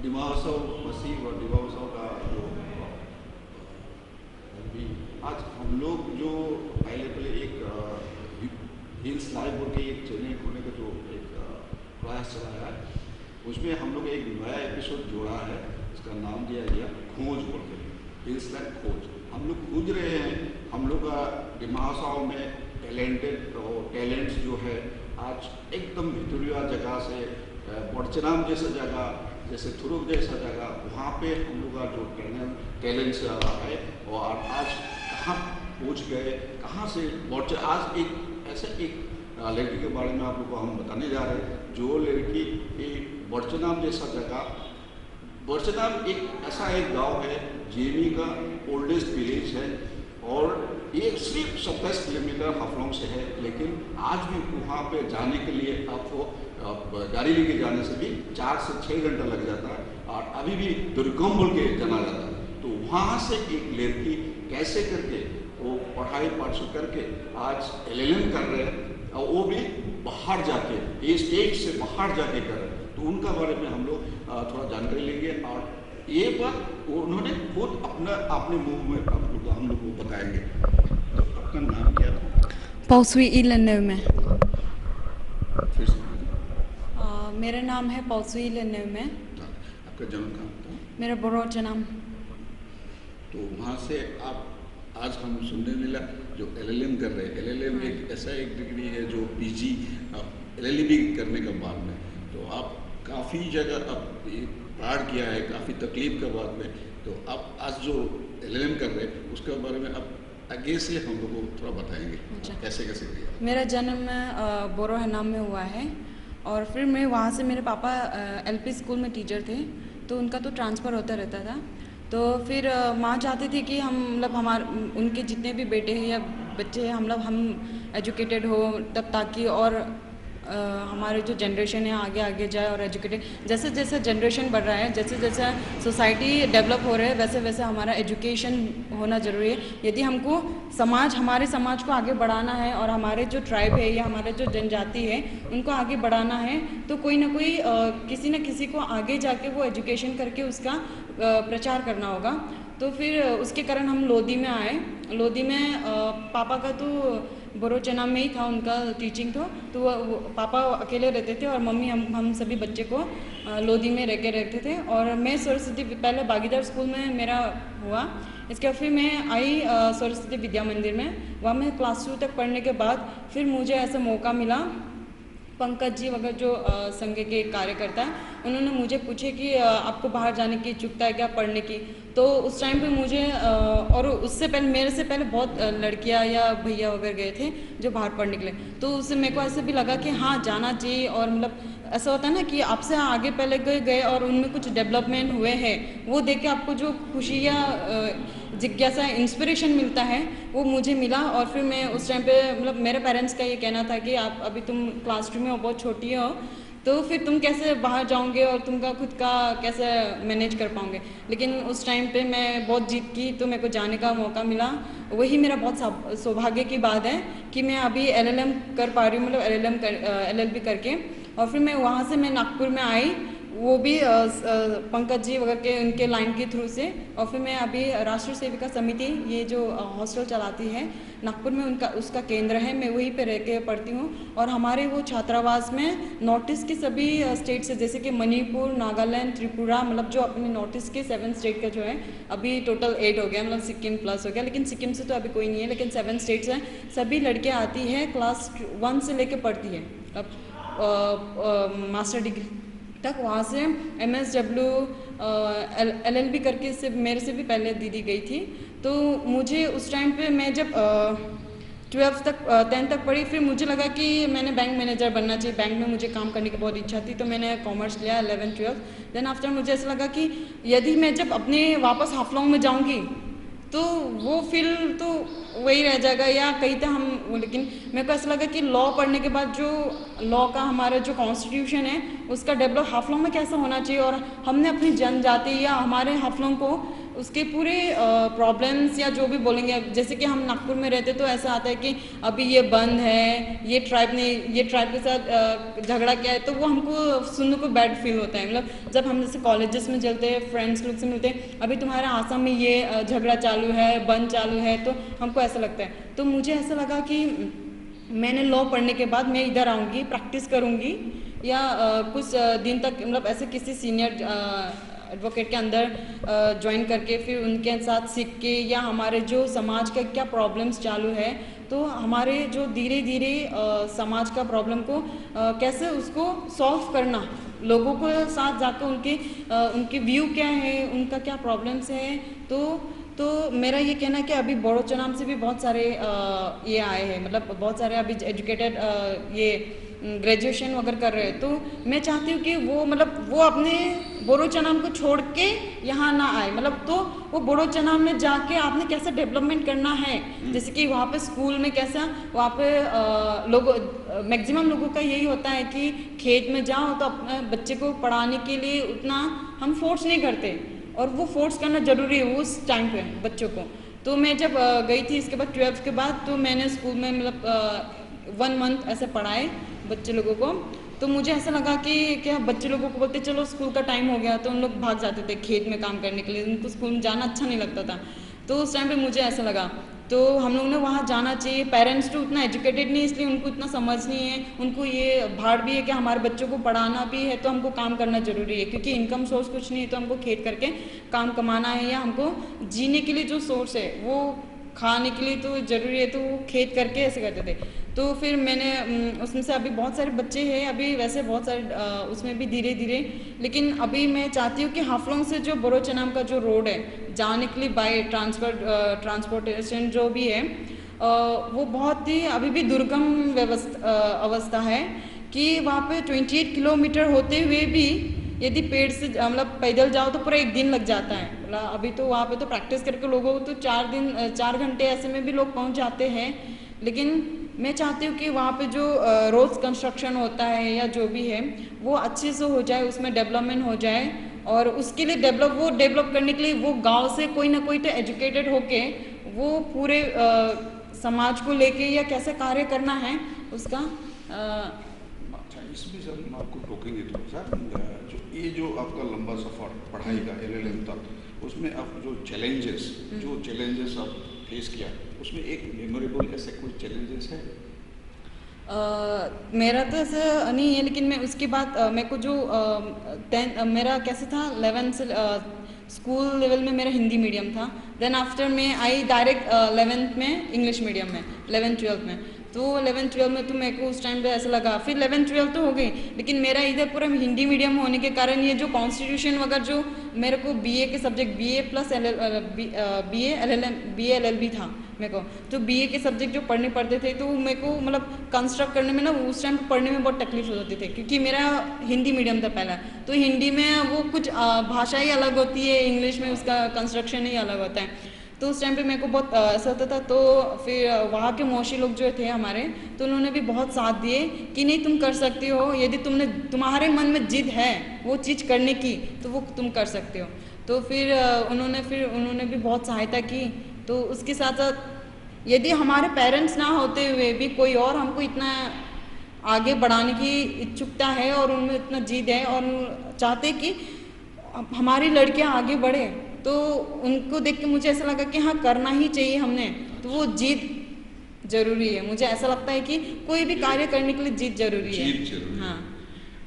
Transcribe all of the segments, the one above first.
डिमासाओ मसीह और डिमासाओ का जो अभी आज हम लोग जो पहले एक हिल्स लाइव बोल के एक चैनल खोलने का जो एक प्रयास चलाया है, उसमें हम लोग एक नया एपिसोड जोड़ा है। इसका नाम दिया गया खोज बोल के, हिल्स लाइव खोज। हम लोग खोज रहे हैं, हम लोग का डिमासाओ में टैलेंट्स जो है आज एकदम भितरिया जगह से बड़चनाम जैसा जगह, जैसे थुरुक जैसा जगह, वहाँ पे हम लोग का जो टैलेंट्स है और आज कहाँ पहुँच गए, कहाँ से आज एक ऐसे एक लड़की के बारे में आप लोग को हम बताने जा रहे हैं। जो लड़की एक बड़चनाम जैसा जगह, बड़चनाम एक ऐसा एक गांव है, जेमी का ओल्डेस्ट विलेज है और ये सिर्फ 27 किलोमीटर हाफलोंग से है, लेकिन आज भी वहाँ पे जाने के लिए आपको गाड़ी लेके जाने से भी 4 से 6 घंटा लग जाता है और अभी भी दुर्गम बोल के जाना जाता है। तो वहाँ से एक लड़की कैसे करके वो पढ़ाई पाठ करके आज LLM कर रहे हैं और वो भी बाहर जाके, ये स्टेट से बाहर जाके कर रहे हैं। तो उनका बारे में हम लोग थोड़ा जानकारी लेंगे और ये बात उन्होंने खुद अपने मुंह में हम लोग को बताएंगे। तो आपका नाम क्या था? पौसवी इलेनेव में। फिर से मेरा नाम है पौसवी इलेनेव में। आपका जन्म कहाँ था? मेरा बड़ो जन्म। तो वहाँ से आप आज हम सुनने मिला जो LLM कर रहे हैं। LLM एक ऐसा एक डिग्री है जो PG LLB करने के बाद में, तो आप काफ़ी जगह आप पार किया है, काफ़ी तकलीफ के बाद में, तो आप आज जो LLM कर रहे हैं उसके बारे में आप आगे से हम लोग को थोड़ा बताएंगे। अच्छा। कैसे कैसे किया? मेरा जन्म बोरो हनाम में हुआ है और फिर मैं वहाँ से, मेरे पापा LP स्कूल में टीचर थे, तो उनका तो ट्रांसफ़र होता रहता था। तो फिर माँ चाहते थे कि हम मतलब उनके जितने भी बेटे हैं या बच्चे हैं, हम एजुकेटेड हो तब, ताकि और हमारे जो जनरेशन है आगे आगे जाए और एजुकेटेड। जैसे जैसे जनरेशन बढ़ रहा है, जैसे जैसे सोसाइटी डेवलप हो रहा है, वैसे वैसे हमारा एजुकेशन होना ज़रूरी है। यदि हमको हमारे समाज को आगे बढ़ाना है और हमारे जो ट्राइब है या हमारे जो जनजाति है उनको आगे बढ़ाना है, तो कोई ना कोई किसी न किसी को आगे जाके वो एजुकेशन करके उसका प्रचार करना होगा। तो फिर उसके कारण हम लोधी में आए। लोधी में पापा का तो बोरोचना में ही था, उनका टीचिंग तो वो पापा अकेले रहते थे और मम्मी हम सभी बच्चे को लोधी में रह के रहते थे। और मैं सरस्वती, पहले बागीदार स्कूल में मेरा हुआ, इसके बाद फिर मैं आई सरस्वती विद्या मंदिर में। वहाँ मैं क्लास 2 तक पढ़ने के बाद फिर मुझे ऐसा मौका मिला, पंकज जी वगैरह जो संघ के कार्यकर्ता हैं, उन्होंने मुझे पूछे कि आपको बाहर जाने की इच्छुकता है क्या पढ़ने की। तो उस टाइम पे मुझे और उससे पहले मेरे से पहले बहुत लड़कियां या भैया वगैरह गए थे जो बाहर पढ़ने के लिए, तो उससे मेरे को ऐसे भी लगा कि हाँ जाना चाहिए। और मतलब ऐसा होता है ना कि आपसे आगे पहले गए और उनमें कुछ डेवलपमेंट हुए हैं, वो देख के आपको जो खुशी या जिज्ञासा इंस्पिरेशन मिलता है वो मुझे मिला। और फिर मैं उस टाइम पे मतलब मेरे पेरेंट्स का ये कहना था कि आप अभी तुम क्लास 2 में हो, बहुत छोटी हो, तो फिर तुम कैसे बाहर जाओगे और तुमका खुद का कैसे मैनेज कर पाओगे। लेकिन उस टाइम पे मैं बहुत जिद की तो मेरे को जाने का मौका मिला। वही मेरा बहुत सौभाग्य की बात है कि मैं अभी LLM कर पा रही हूँ, मतलब LLB करके। और फिर मैं वहाँ से मैं नागपुर में आई, वो भी पंकज जी वगैरह के उनके लाइन के थ्रू से। और फिर मैं अभी राष्ट्रीय सेविका समिति, ये जो हॉस्टल चलाती है नागपुर में, उसका केंद्र है, मैं वहीं पे रह के पढ़ती हूँ। और हमारे वो छात्रावास में नॉर्थ ईस्ट के सभी स्टेट से, जैसे कि मणिपुर, नागालैंड, त्रिपुरा, मतलब जो अपने नॉर्थ ईस्ट के 7 स्टेट का जो है, अभी टोटल 8 हो गया, मतलब सिक्किम प्लस हो गया, लेकिन सिक्किम से तो अभी कोई नहीं है, लेकिन 7 स्टेट्स हैं। सभी लड़कियाँ आती है, क्लास 1 से लेके पढ़ती है अब मास्टर डिग्री तक। वहाँ से MSW LLB करके से मेरे से भी पहले दीदी गई थी। तो मुझे उस टाइम पे मैं जब 12th तक 10th तक पढ़ी, फिर मुझे लगा कि मैंने बैंक मैनेजर बनना चाहिए, बैंक में मुझे काम करने की बहुत इच्छा थी, तो मैंने कॉमर्स लिया 11th 12th। देन आफ्टर मुझे ऐसा लगा कि यदि मैं जब अपने वापस हाफलोंग में जाऊँगी तो वो फील तो वही रह जाएगा या कहीं तो हम, लेकिन मेरे को ऐसा लगा कि लॉ पढ़ने के बाद जो लॉ का हमारा जो कॉन्स्टिट्यूशन है उसका डेवलप हाफलों में कैसा होना चाहिए, और हमने अपनी जनजाति या हमारे हाफलों को उसके पूरे प्रॉब्लम्स या जो भी बोलेंगे, जैसे कि हम नागपुर में रहते तो ऐसा आता है कि अभी ये बंद है, ये ट्राइब ने ये ट्राइब के साथ झगड़ा किया है, तो वो हमको सुनने को बैड फील होता है। मतलब जब हम जैसे कॉलेजेस में चलते हैं, फ्रेंड्स लोग से मिलते हैं, अभी तुम्हारे आसाम में ये झगड़ा चालू है, बंद चालू है, तो हमको ऐसा लगता है। तो मुझे ऐसा लगा कि मैंने लॉ पढ़ने के बाद मैं इधर आऊँगी, प्रैक्टिस करूँगी, या कुछ दिन तक मतलब ऐसे किसी सीनियर एडवोकेट के अंदर ज्वाइन करके फिर उनके साथ सीख के, या हमारे जो समाज का क्या प्रॉब्लम्स चालू है, तो हमारे जो धीरे धीरे समाज का प्रॉब्लम को कैसे उसको सॉल्व करना, लोगों को साथ जाकर उनके व्यू क्या है, उनका क्या प्रॉब्लम्स है। तो मेरा ये कहना है कि अभी बोडो चनाम से भी बहुत सारे ये आए हैं, मतलब बहुत सारे अभी एजुकेटेड ये ग्रेजुएशन वगैरह कर रहे हैं। तो मैं चाहती हूँ कि वो मतलब वो अपने बोडो चनाम को छोड़ के यहाँ ना आए, मतलब तो वो बोडो चनाम में जाके आपने कैसे डेवलपमेंट करना है, जैसे कि वहाँ पे स्कूल में कैसा, वहाँ पे मैक्सिमम लोगों का यही होता है कि खेत में जाओ तो अपने बच्चे को पढ़ाने के लिए उतना हम फोर्स नहीं करते, और वो फोर्स करना ज़रूरी है उस टाइम पे बच्चों को। तो मैं जब गई थी इसके बाद 12th के बाद, तो मैंने स्कूल में मतलब 1 मंथ ऐसे पढ़ाए बच्चे लोगों को। तो मुझे ऐसा लगा कि क्या बच्चे लोगों को बोलते चलो स्कूल का टाइम हो गया, तो उन लोग भाग जाते थे खेत में काम करने के लिए, उनको स्कूल में जाना अच्छा नहीं लगता था। तो उस टाइम पे मुझे ऐसा लगा, तो हम लोग ने वहाँ जाना चाहिए। पेरेंट्स तो उतना एजुकेटेड नहीं, इसलिए उनको इतना समझ नहीं है, उनको ये भाड़ भी है कि हमारे बच्चों को पढ़ाना भी है तो हमको काम करना ज़रूरी है, क्योंकि इनकम सोर्स कुछ नहीं है, तो हमको खेत करके काम कमाना है, या हमको जीने के लिए जो सोर्स है वो खाने के लिए तो ज़रूरी है, तो वो खेत करके ऐसे करते थे। तो फिर मैंने उसमें से अभी बहुत सारे बच्चे हैं, अभी वैसे बहुत सारे उसमें भी धीरे धीरे, लेकिन अभी मैं चाहती हूँ कि हाफलोंग से जो बोडो चनाम का जो रोड है जाने के लिए बाय ट्रांसपोर्टेशन जो भी है, वो बहुत ही अभी भी दुर्गम अवस्था है, कि वहाँ पे 28 किलोमीटर होते हुए भी यदि पेड़ से मतलब पैदल जाओ तो पूरा 1 दिन लग जाता है। मतलब अभी तो वहाँ पे तो प्रैक्टिस करके लोगों को तो 4 घंटे ऐसे में भी लोग पहुँच जाते हैं। लेकिन मैं चाहती हूँ कि वहाँ पे जो रोड्स कंस्ट्रक्शन होता है या जो भी है वो अच्छे से हो जाए, उसमें डेवलपमेंट हो जाए, और उसके लिए डेवलप करने के लिए वो गांव से कोई ना कोई तो एजुकेटेड होके वो पूरे समाज को लेके या कैसे कार्य करना है उसका। इसमें सर हम आपको टोकेंगे तो सर, जो आपका लंबा सफ़र पढ़ाई का LLM तक, उसमें आप जो चैलेंजेस आप फेस किया, उसमें एक मेमोरेबल ऐसे कोई चैलेंजेस है? मेरा तो ऐसा नहीं है, लेकिन मैं उसके बाद मेरे को जो मेरा कैसे था 11 से स्कूल लेवल में मेरा हिंदी मीडियम था, देन आफ्टर में आई डायरेक्ट 11th में इंग्लिश मीडियम में, 11th-12th में। तो 11th-12th में तो मेरे को उस टाइम पे ऐसा लगा, फिर 11th-12th तो हो गई, लेकिन मेरा इधर पूरा हिंदी मीडियम होने के कारण ये जो कॉन्स्टिट्यूशन वगैरह जो मेरे को BA के subject BA plus BA LLB था मेरे को, तो BA के सब्जेक्ट जो पढ़ने पड़ते थे, तो मेरे को मतलब कंस्ट्रक्ट करने में ना उस टाइम पढ़ने में बहुत तकलीफ होती थी, क्योंकि मेरा हिंदी मीडियम था पहला। तो हिंदी में वो कुछ भाषा ही अलग होती है, इंग्लिश में उसका कंस्ट्रक्शन ही अलग होता है। तो उस टाइम पे मेरे को बहुत ऐसा होता था। तो फिर वहाँ के मौसी लोग जो थे हमारे, तो उन्होंने भी बहुत साथ दिए कि नहीं तुम कर सकती हो, यदि तुम्हारे मन में जिद है वो चीज़ करने की तो वो तुम कर सकते हो। तो फिर उन्होंने भी बहुत सहायता की। तो उसके साथ साथ यदि हमारे पेरेंट्स ना होते हुए भी कोई और हमको इतना आगे बढ़ाने की इच्छुकता है और उनमें इतना जिद है और चाहते कि हमारी लड़कियां आगे बढ़े, तो उनको देख के मुझे ऐसा लगा कि हाँ करना ही चाहिए हमने। तो वो जिद जरूरी है, मुझे ऐसा लगता है कि कोई भी कार्य करने के लिए जिद जरूरी है। हाँ।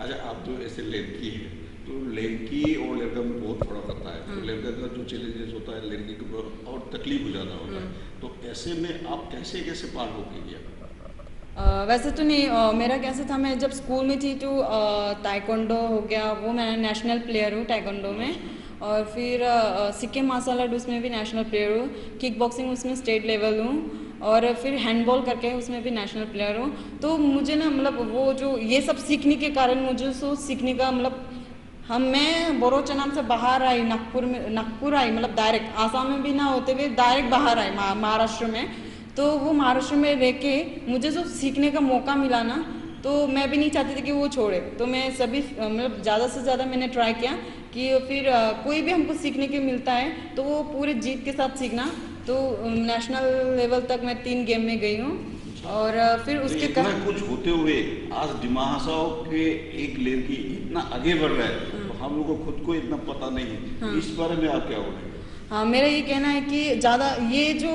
अच्छा, आप जो ऐसे लड़की है, तो लड़की और लड़का में बहुत फर्क होता है। तो लड़का का जो चैलेंजेस होता है लड़की को और तकलीफ हो जाता होता है, तो ऐसे में आप कैसे पार हो गया? वैसे तो नहीं, मेरा कैसे था, मैं जब स्कूल में थी तो ताइक्वांडो हो गया, वो मैं नेशनल प्लेयर हूँ ताइक्वांडो में, और फिर सिक्किम मार्शल आर्ट उसमें भी नेशनल प्लेयर हूँ, किक बॉक्सिंग उसमें स्टेट लेवल हूँ, और फिर हैंडबॉल करके उसमें भी नेशनल प्लेयर हूँ। तो मुझे ना मतलब वो जो ये सब सीखने के कारण मुझे सीखने का मतलब मैं बोडो चनाम से बाहर आई, नागपुर आई, मतलब डायरेक्ट आसाम में भी ना होते हुए डायरेक्ट बाहर आई महाराष्ट्र में। तो वो महाराष्ट्र में रह के मुझे जो सीखने का मौका मिला ना, तो मैं भी नहीं चाहती थी कि वो छोड़े। तो मैं सभी मतलब ज़्यादा से ज़्यादा मैंने ट्राई किया कि फिर कोई भी हमको सीखने के मिलता है तो वो पूरे जीत के साथ सीखना। तो नेशनल लेवल तक मैं 3 गेम में गई हूँ और फिर तो उसके इतना कुछ होते हुए आज दिमा हसाओ के एक लड़की इतना आगे बढ़ रहा है, तो हम लोग को खुद को इतना पता नहीं है। इस बारे में आप क्या बोलेंगे? हाँ, मेरा ये कहना है कि ज़्यादा ये जो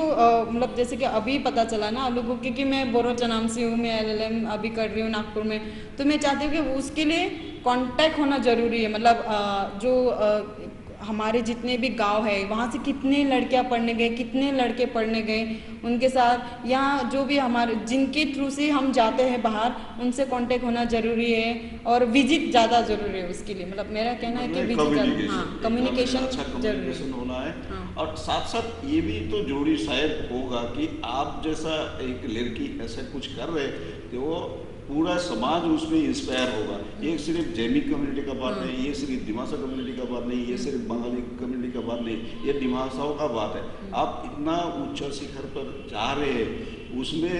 मतलब जैसे कि अभी पता चला ना लोगों को, क्योंकि मैं बोरोचा नाम से हूँ, मैं LLM अभी कर रही हूँ नागपुर में, तो मैं चाहती हूँ कि उसके लिए कांटेक्ट होना ज़रूरी है। मतलब हमारे जितने भी गांव है वहाँ से कितने लड़कियाँ पढ़ने गए, कितने लड़के पढ़ने गए, उनके साथ यहाँ जो भी हमारे जिनके थ्रू से हम जाते हैं बाहर, उनसे कांटेक्ट होना ज़रूरी है और विजिट ज़्यादा ज़रूरी है उसके लिए। मतलब मेरा कहना है कि विजिट, हाँ, कम्युनिकेशन अच्छा कम्युनिकेशन होना है। हाँ। और साथ साथ ये भी तो जरूरी शायद होगा कि आप जैसा एक लड़की ऐसा कुछ कर रहे तो वो पूरा समाज उसमें इंस्पायर होगा। ये सिर्फ जैमिक कम्युनिटी का बात नहीं, ये सिर्फ दिमासा कम्युनिटी का बात नहीं, ये सिर्फ बंगाली कम्युनिटी का बात नहीं, ये दिमासाओं का बात है। आप इतना उच्च शिखर पर जा रहे हैं, उसमें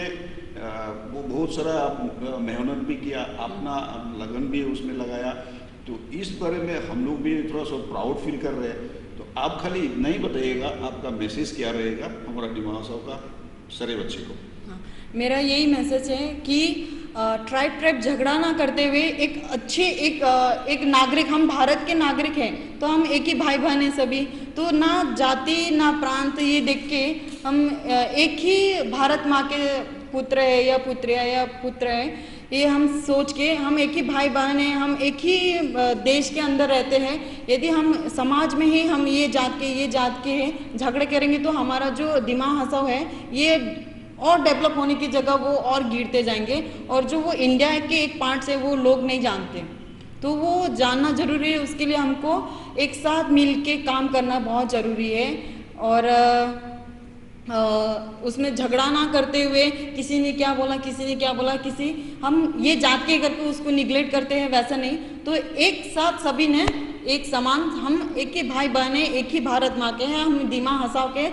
वो बहुत सारा मेहनत भी किया, अपना लगन भी उसमें लगाया। तो इस बारे में हम लोग भी थोड़ा सा प्राउड फील कर रहे हैं। तो आप खाली इतना ही बताइएगा, आपका मैसेज क्या रहेगा हमारा दिमासाओं का सारे बच्चे को? हाँ, मेरा यही मैसेज है कि ट्राइब झगड़ा ना करते हुए एक अच्छे एक नागरिक, हम भारत के नागरिक हैं तो हम एक ही भाई बहन हैं सभी। तो ना जाति ना प्रांत ये देख के हम एक ही भारत माँ के पुत्र है या पुत्रिया या पुत्र है, ये हम सोच के हम एक ही भाई बहन हैं, हम एक ही देश के अंदर रहते हैं। यदि हम समाज में ही हम ये जात के हैं झगड़े करेंगे तो हमारा जो दिमाग हंसाव है ये और डेवलप होने की जगह वो और गिरते जाएंगे, और जो वो इंडिया के एक पार्ट से वो लोग नहीं जानते, तो वो जानना जरूरी है। उसके लिए हमको एक साथ मिल के काम करना बहुत ज़रूरी है। और उसमें झगड़ा ना करते हुए किसी ने क्या बोला किसी हम ये जात के करके उसको निगलेक्ट करते हैं, वैसा नहीं। तो एक साथ सभी ने एक समान, हम एक ही भाई बहन है, एक ही भारत माँ के हैं, हम दिमाग हंसाव के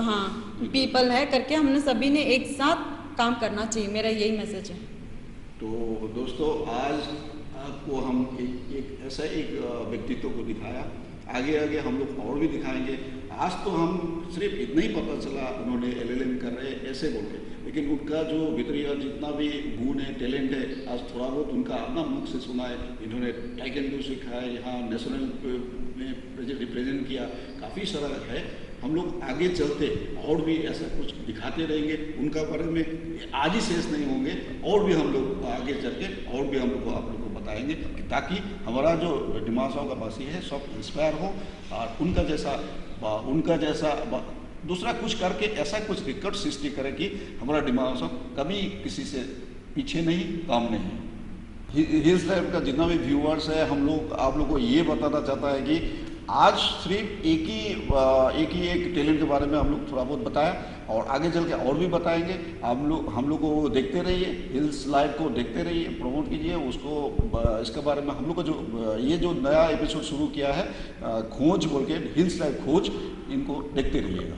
हाँ पीपल है करके हमने सभी ने एक साथ काम करना चाहिए। मेरा यही मैसेज है। तो दोस्तों, आज आपको हम एक ऐसा एक व्यक्तित्व को दिखाया, आगे हम लोग और भी दिखाएंगे। आज तो हम सिर्फ इतना ही पता चला उन्होंने LLM कर रहे ऐसे बोल के, लेकिन उनका जो भीतरी जितना भी गुण है, टैलेंट है, आज थोड़ा बहुत उनका अपना मुख से सुना है। इन्होंने टाइकेंडो सीखा है, यहाँ नेशनल में रिप्रेजेंट किया, काफ़ी सारा है। हम लोग आगे चलते और भी ऐसा कुछ दिखाते रहेंगे उनका बारे में, आज ही शेष नहीं होंगे, और भी हम लोग आगे चल के और भी हम लोग को आप लोग को बताएंगे, ताकि हमारा जो दिमासाओं का वासी है सब इंस्पायर हो और उनका जैसा दूसरा कुछ करके ऐसा कुछ रिकॉर्ड सृष्टि करे कि हमारा दिमासाओं कभी किसी से पीछे नहीं, काम नहीं। हिल्स लाइफ का जितना भी व्यूअर्स है, हम लोग आप लोग को ये बताना चाहता है कि आज सिर्फ एक टैलेंट के बारे में हम लोग थोड़ा बहुत बताया, और आगे चल के और भी बताएंगे। हम लोग को देखते रहिए, हिल्स लाइव को देखते रहिए, प्रमोट कीजिए उसको। इसके बारे में हम लोग को जो नया एपिसोड शुरू किया है खोज बोल के, हिल्स लाइव खोज, इनको देखते रहिएगा।